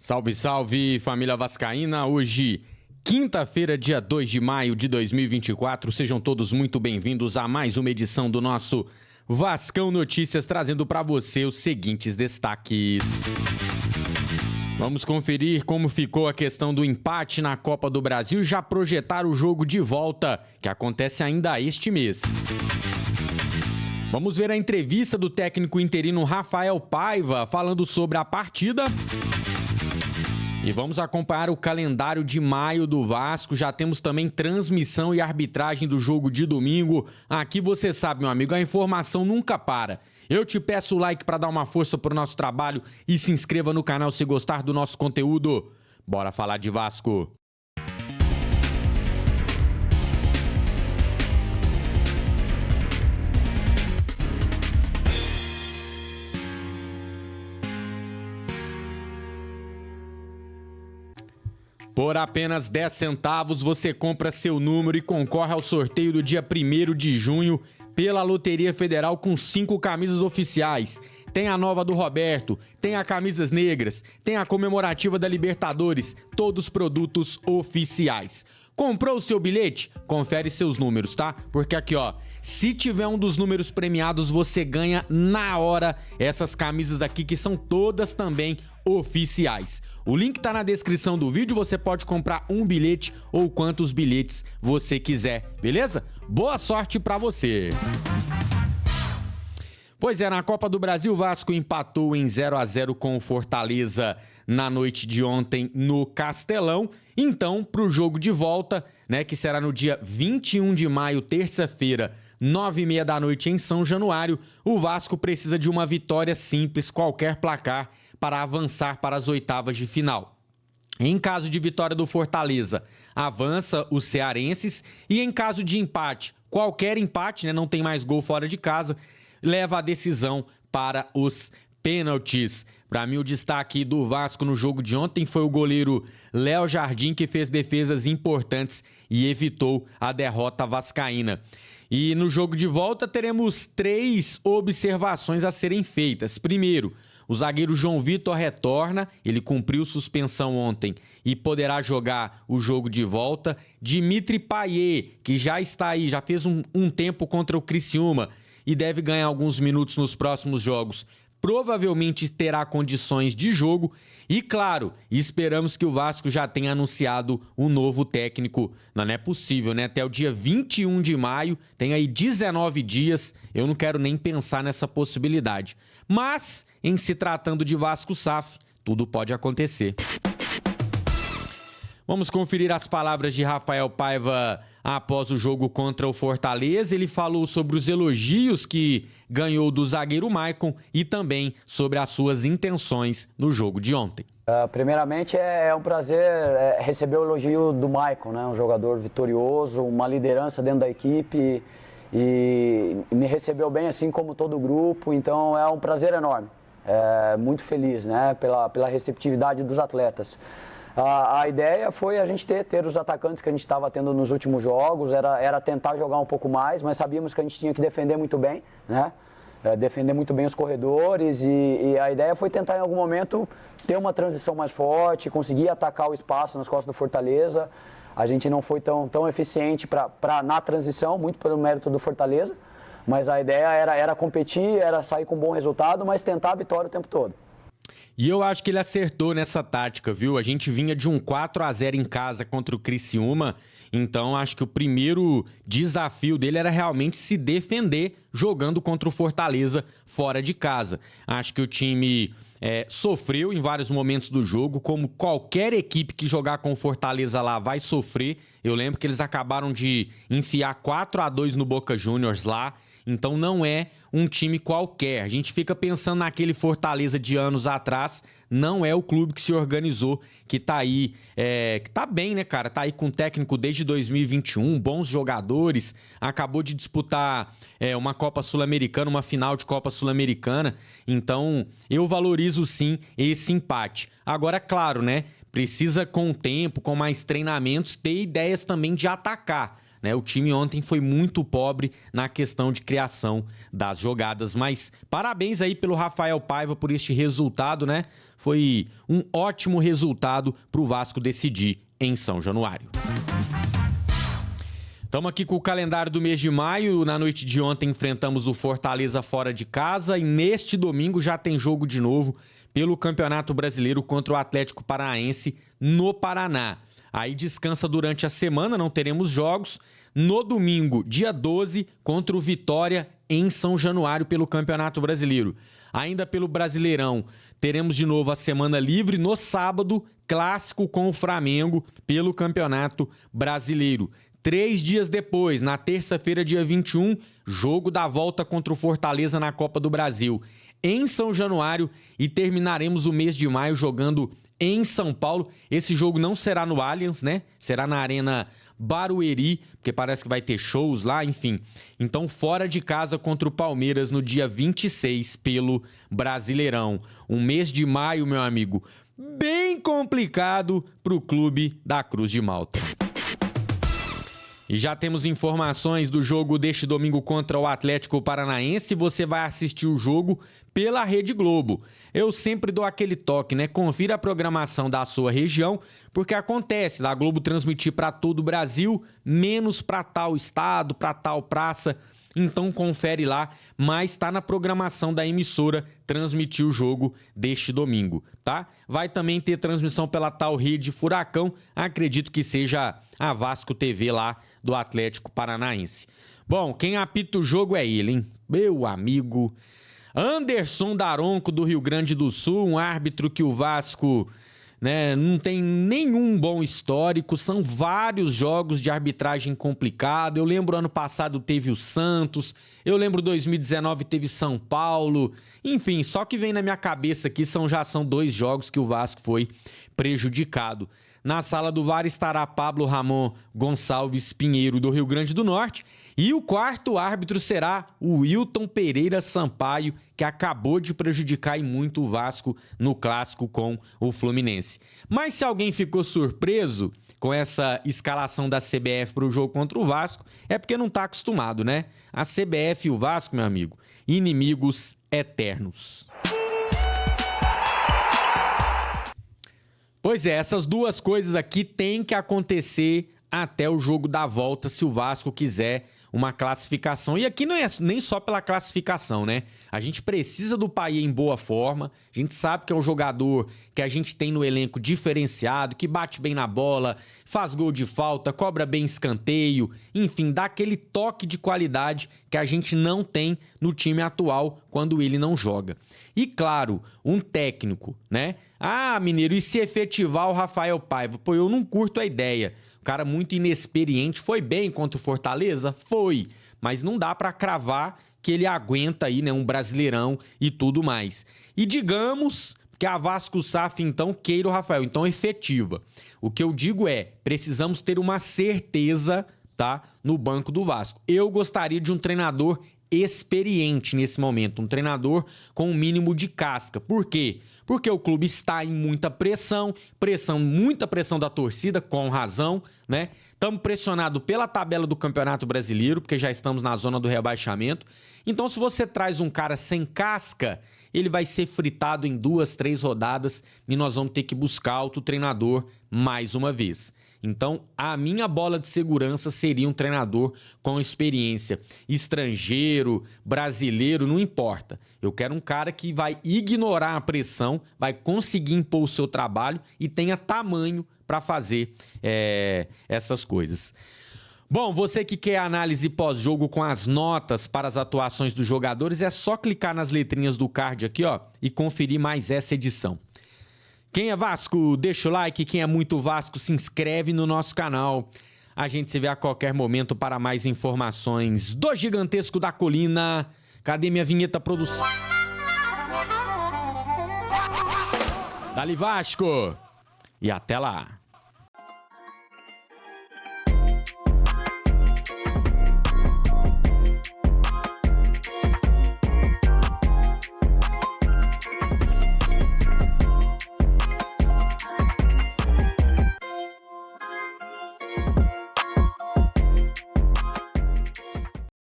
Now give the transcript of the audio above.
Salve, salve, família vascaína. Hoje, quinta-feira, dia 2 de maio de 2024. Sejam todos muito bem-vindos a mais uma edição do nosso Vascão Notícias, trazendo para você os seguintes destaques. Vamos conferir como ficou a questão do empate na Copa do Brasil e já projetar o jogo de volta, que acontece ainda este mês. Vamos ver a entrevista do técnico interino Rafael Paiva falando sobre a partida. E vamos acompanhar o calendário de maio do Vasco. Já temos também transmissão e arbitragem do jogo de domingo. Aqui você sabe, meu amigo, a informação nunca para. Eu te peço o like para dar uma força pro nosso trabalho e se inscreva no canal se gostar do nosso conteúdo. Bora falar de Vasco. Por apenas 10 centavos, você compra seu número e concorre ao sorteio do dia 1º de junho pela Loteria Federal com 5 camisas oficiais. Tem a nova do Roberto, tem a camisas negras, tem a comemorativa da Libertadores, todos produtos oficiais. Comprou o seu bilhete? Confere seus números, tá? Porque aqui, ó, se tiver um dos números premiados, você ganha na hora essas camisas aqui, que são todas também oficiais. O link tá na descrição do vídeo, você pode comprar um bilhete ou quantos bilhetes você quiser, beleza? Boa sorte pra você! Pois é, na Copa do Brasil, o Vasco empatou em 0-0 com o Fortaleza na noite de ontem no Castelão. Então, para o jogo de volta, né, que será no dia 21 de maio, terça-feira, 9h30 da noite em São Januário, o Vasco precisa de uma vitória simples, qualquer placar, para avançar para as oitavas de final. Em caso de vitória do Fortaleza, avança os cearenses, e em caso de empate, qualquer empate, né, não tem mais gol fora de casa, leva a decisão para os pênaltis. Para mim, o destaque do Vasco no jogo de ontem foi o goleiro Léo Jardim, que fez defesas importantes e evitou a derrota vascaína. E no jogo de volta teremos 3 observações a serem feitas. Primeiro, o zagueiro João Vitor retorna, ele cumpriu suspensão ontem e poderá jogar o jogo de volta. Dimitri Payet, que já está aí, já fez um tempo contra o Criciúma e deve ganhar alguns minutos nos próximos jogos, provavelmente terá condições de jogo. E claro, esperamos que o Vasco já tenha anunciado um novo técnico. Não é possível, né? Até o dia 21 de maio, tem aí 19 dias, eu não quero nem pensar nessa possibilidade. Mas, em se tratando de Vasco SAF, tudo pode acontecer. Vamos conferir as palavras de Rafael Paiva após o jogo contra o Fortaleza. Ele falou sobre os elogios que ganhou do zagueiro Maicon e também sobre as suas intenções no jogo de ontem. Primeiramente, é um prazer receber o elogio do Maicon, né? Um jogador vitorioso, uma liderança dentro da equipe e me recebeu bem, assim como todo o grupo. Então, é um prazer enorme. Muito feliz, né? Pela receptividade dos atletas. A ideia foi a gente ter os atacantes que a gente estava tendo nos últimos jogos, era tentar jogar um pouco mais, mas sabíamos que a gente tinha que defender muito bem, né? Defender muito bem os corredores e a ideia foi tentar em algum momento ter uma transição mais forte, conseguir atacar o espaço nas costas do Fortaleza. A gente não foi tão eficiente na transição, muito pelo mérito do Fortaleza, mas a ideia era competir, era sair com um bom resultado, mas tentar a vitória o tempo todo. E eu acho que ele acertou nessa tática, viu? A gente vinha de um 4-0 em casa contra o Criciúma, então acho que o primeiro desafio dele era realmente se defender jogando contra o Fortaleza fora de casa. Acho que o time sofreu em vários momentos do jogo, como qualquer equipe que jogar com o Fortaleza lá vai sofrer. Eu lembro que eles acabaram de enfiar 4-2 no Boca Juniors lá. Então não é um time qualquer. A gente fica pensando naquele Fortaleza de anos atrás, não é o clube que se organizou, que tá aí, que tá bem, né, cara? Tá aí com técnico desde 2021, bons jogadores, acabou de disputar uma Copa Sul-Americana, uma final de Copa Sul-Americana. Então eu valorizo sim esse empate. Agora, claro, né? Precisa com o tempo, com mais treinamentos, ter ideias também de atacar. né? O time ontem foi muito pobre na questão de criação das jogadas, mas parabéns aí pelo Rafael Paiva por este resultado, né? Foi um ótimo resultado para o Vasco decidir em São Januário. Estamos aqui com o calendário do mês de maio. Na noite de ontem enfrentamos o Fortaleza fora de casa e neste domingo já tem jogo de novo pelo Campeonato Brasileiro contra o Atlético Paranaense no Paraná. Aí descansa durante a semana, não teremos jogos. No domingo, dia 12, contra o Vitória em São Januário pelo Campeonato Brasileiro. Ainda pelo Brasileirão, teremos de novo a semana livre. No sábado, clássico com o Flamengo pelo Campeonato Brasileiro. 3 dias depois, na terça-feira, dia 21, jogo da volta contra o Fortaleza na Copa do Brasil em São Januário e terminaremos o mês de maio jogando em São Paulo. Esse jogo não será no Allianz, né? Será na Arena Barueri, porque parece que vai ter shows lá, enfim. Então, fora de casa contra o Palmeiras no dia 26 pelo Brasileirão. Um mês de maio, meu amigo, bem complicado para o clube da Cruz de Malta. E já temos informações do jogo deste domingo contra o Atlético Paranaense. Você vai assistir o jogo pela Rede Globo. Eu sempre dou aquele toque, né? Confira a programação da sua região, porque acontece da Globo transmitir para todo o Brasil, menos para tal estado, para tal praça. Então confere lá, mas está na programação da emissora transmitir o jogo deste domingo, tá? Vai também ter transmissão pela tal Rede Furacão, acredito que seja a Vasco TV lá do Atlético Paranaense. Bom, quem apita o jogo é ele, hein? Meu amigo Anderson Daronco do Rio Grande do Sul, um árbitro que o Vasco, né, não tem nenhum bom histórico, são vários jogos de arbitragem complicada. Eu lembro ano passado teve o Santos, eu lembro 2019 teve São Paulo, enfim, só que vem na minha cabeça aqui já são 2 jogos que o Vasco foi prejudicado. Na sala do VAR estará Pablo Ramon Gonçalves Pinheiro do Rio Grande do Norte e o quarto árbitro será o Wilton Pereira Sampaio, que acabou de prejudicar e muito o Vasco no clássico com o Fluminense. Mas se alguém ficou surpreso com essa escalação da CBF para o jogo contra o Vasco, é porque não está acostumado, né? A CBF e o Vasco, meu amigo, inimigos eternos. Pois é, essas duas coisas aqui têm que acontecer até o jogo da volta, se o Vasco quiser uma classificação. E aqui não é nem só pela classificação, né? A gente precisa do Payet em boa forma. A gente sabe que é um jogador que a gente tem no elenco diferenciado, que bate bem na bola, faz gol de falta, cobra bem escanteio, enfim, dá aquele toque de qualidade que a gente não tem no time atual quando ele não joga. E claro, um técnico, né? Ah, Mineiro, e se efetivar o Rafael Paiva? Pô, eu não curto a ideia. O cara muito inexperiente, foi bem contra o Fortaleza? Foi, mas não dá pra cravar que ele aguenta aí, né, um Brasileirão e tudo mais. E digamos que a Vasco SAF, então, queira o Rafael, então efetiva. O que eu digo é, precisamos ter uma certeza, tá, no banco do Vasco. Eu gostaria de um treinador experiente nesse momento, um treinador com um mínimo de casca. Por quê? Porque o clube está em muita pressão, muita pressão da torcida, com razão, né? Estamos pressionados pela tabela do Campeonato Brasileiro, porque já estamos na zona do rebaixamento. Então, se você traz um cara sem casca, ele vai ser fritado em 2, 3 rodadas e nós vamos ter que buscar outro treinador mais uma vez. Então, a minha bola de segurança seria um treinador com experiência. Estrangeiro, brasileiro, não importa. Eu quero um cara que vai ignorar a pressão, vai conseguir impor o seu trabalho e tenha tamanho para fazer essas coisas. Bom, você que quer análise pós-jogo com as notas para as atuações dos jogadores, é só clicar nas letrinhas do card aqui, ó, e conferir mais essa edição. Quem é Vasco, deixa o like. Quem é muito Vasco, se inscreve no nosso canal. A gente se vê a qualquer momento para mais informações do Gigantesco da Colina. Cadê minha vinheta, produção? Dali Vasco! E até lá!